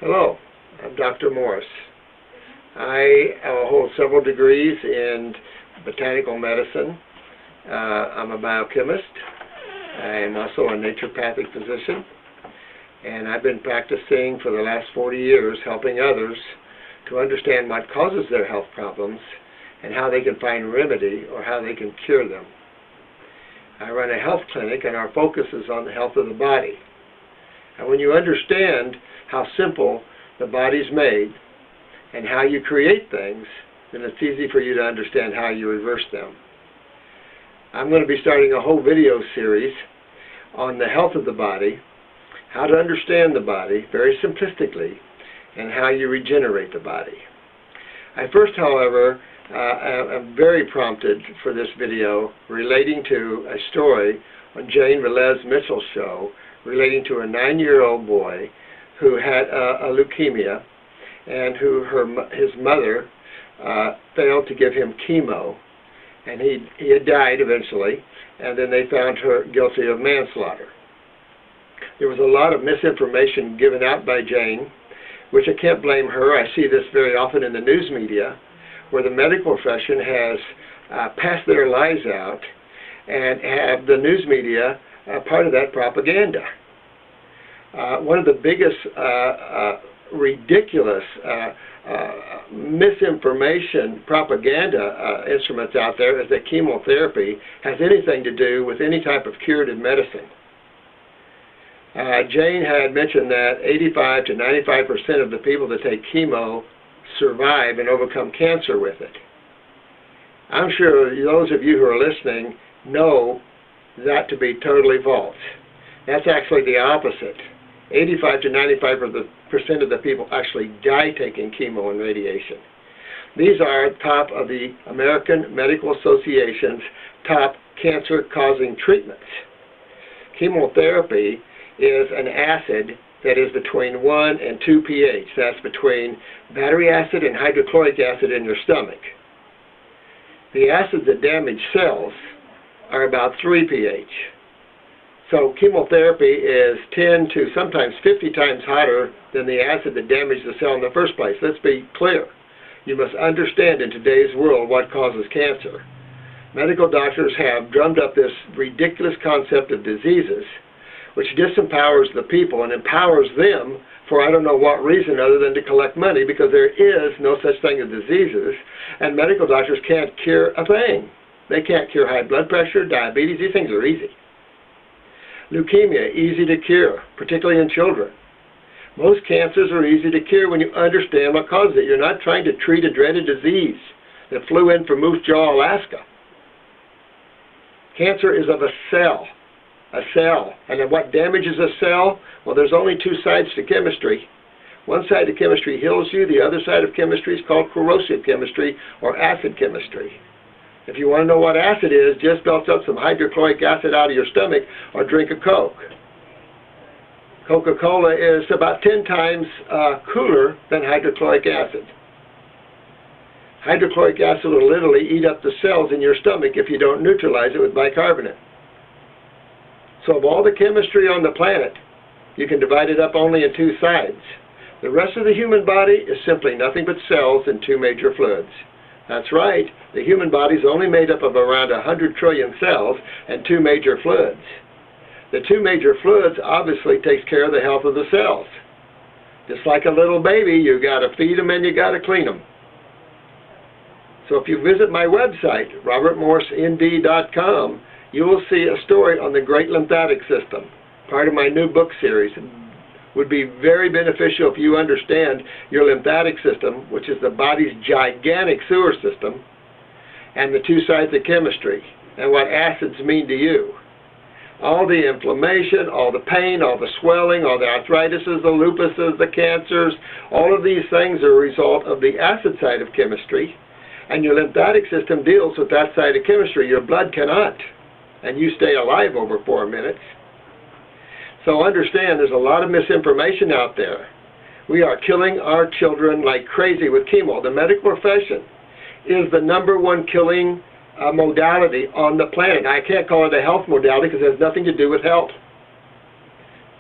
Hello, I'm Dr. Morse. I hold several degrees in botanical medicine. I'm a biochemist. I'm also a naturopathic physician, and I've been practicing for the last 40 years helping others to understand what causes their health problems and how they can find remedy or how they can cure them. I run a health clinic, and our focus is on the health of the body. And when you understand how simple the body's made and how you create things, then it's easy for you to understand how you reverse them. I'm going to be starting a whole video series on the health of the body, how to understand the body very simplistically, and how you regenerate the body. I first, however, am very prompted for this video relating to a story on Jane Velez-Mitchell's show relating to a 9-year-old boy who had a leukemia, and his mother failed to give him chemo, and he had died eventually, and then they found her guilty of manslaughter. There was a lot of misinformation given out by Jane, which I can't blame her. I see this very often in the news media, where the medical profession has passed their lies out and have the news media part of that propaganda. One of the biggest ridiculous misinformation propaganda instruments out there is that chemotherapy has anything to do with any type of curative medicine. Jane had mentioned that 85 to 95% of the people that take chemo survive and overcome cancer with it. I'm sure those of you who are listening know that to be totally false. That's actually the opposite. 85 to 95% of the people actually die taking chemo and radiation. These are top of the American Medical Association's top cancer-causing treatments. Chemotherapy is an acid that is between 1 and 2 pH. That's between battery acid and hydrochloric acid in your stomach. The acids that damage cells are about 3 pH. So chemotherapy is 10 to sometimes 50 times hotter than the acid that damaged the cell in the first place. Let's be clear. You must understand in today's world what causes cancer. Medical doctors have drummed up this ridiculous concept of diseases, which disempowers the people and empowers them for I don't know what reason other than to collect money, because there is no such thing as diseases, and medical doctors can't cure a thing. They can't cure high blood pressure, diabetes. These things are easy. Leukemia, easy to cure, particularly in children. Most cancers are easy to cure when you understand what causes it. You're not trying to treat a dreaded disease that flew in from Moose Jaw, Alaska. Cancer is of a cell. A cell. And then what damages a cell? Well, there's only two sides to chemistry. One side of chemistry heals you. The other side of chemistry is called corrosive chemistry or acid chemistry. If you want to know what acid is, just belch up some hydrochloric acid out of your stomach or drink a Coke. Coca-Cola is about 10 times cooler than hydrochloric acid. Hydrochloric acid will literally eat up the cells in your stomach if you don't neutralize it with bicarbonate. So of all the chemistry on the planet, you can divide it up only in two sides. The rest of the human body is simply nothing but cells and two major fluids. That's right, the human body is only made up of around 100 trillion cells and two major fluids. The two major fluids obviously takes care of the health of the cells. Just like a little baby, you got to feed them and you got to clean them. So if you visit my website, robertmorseND.com, you will see a story on the great lymphatic system, part of my new book series. Would be very beneficial if you understand your lymphatic system, which is the body's gigantic sewer system, and the two sides of chemistry, and what acids mean to you. All the inflammation, all the pain, all the swelling, all the arthritises, the lupuses, the cancers, all of these things are a result of the acid side of chemistry, and your lymphatic system deals with that side of chemistry. Your blood cannot, and you stay alive over 4 minutes. So understand, there's a lot of misinformation out there. We are killing our children like crazy with chemo. The medical profession is the #1 killing modality on the planet. I can't call it a health modality because it has nothing to do with health.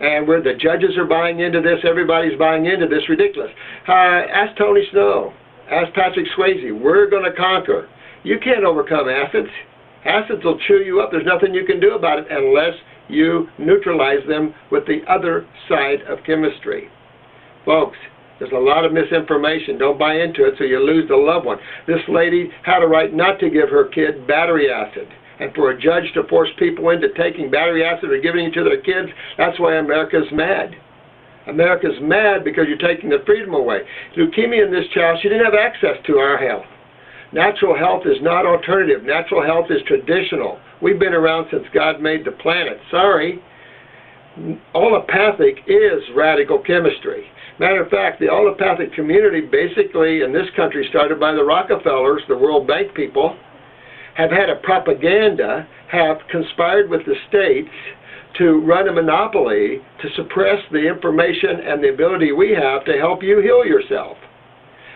And where the judges are buying into this, everybody's buying into this, ridiculous. Ask Tony Snow, ask Patrick Swayze, we're going to conquer. You can't overcome acids. Acids will chew you up. There's nothing you can do about it unless you neutralize them with the other side of chemistry. Folks, there's a lot of misinformation. Don't buy into it so you lose the loved one. This lady had a right not to give her kid battery acid. And for a judge to force people into taking battery acid or giving it to their kids, that's why America's mad. America's mad because you're taking the freedom away. Leukemia in this child, she didn't have access to our health. Natural health is not alternative. Natural health is traditional. We've been around since God made the planet. Sorry. Allopathic is radical chemistry. Matter of fact, the allopathic community basically in this country, started by the Rockefellers, the World Bank people, have had a propaganda, have conspired with the states to run a monopoly to suppress the information and the ability we have to help you heal yourself.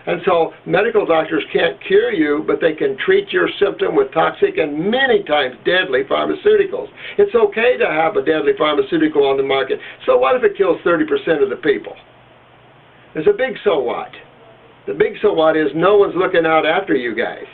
And so medical doctors can't cure you, but they can treat your symptom with toxic and many times deadly pharmaceuticals. It's okay to have a deadly pharmaceutical on the market. So what if it kills 30% of the people? There's a big so what. The big so what is no one's looking out after you guys.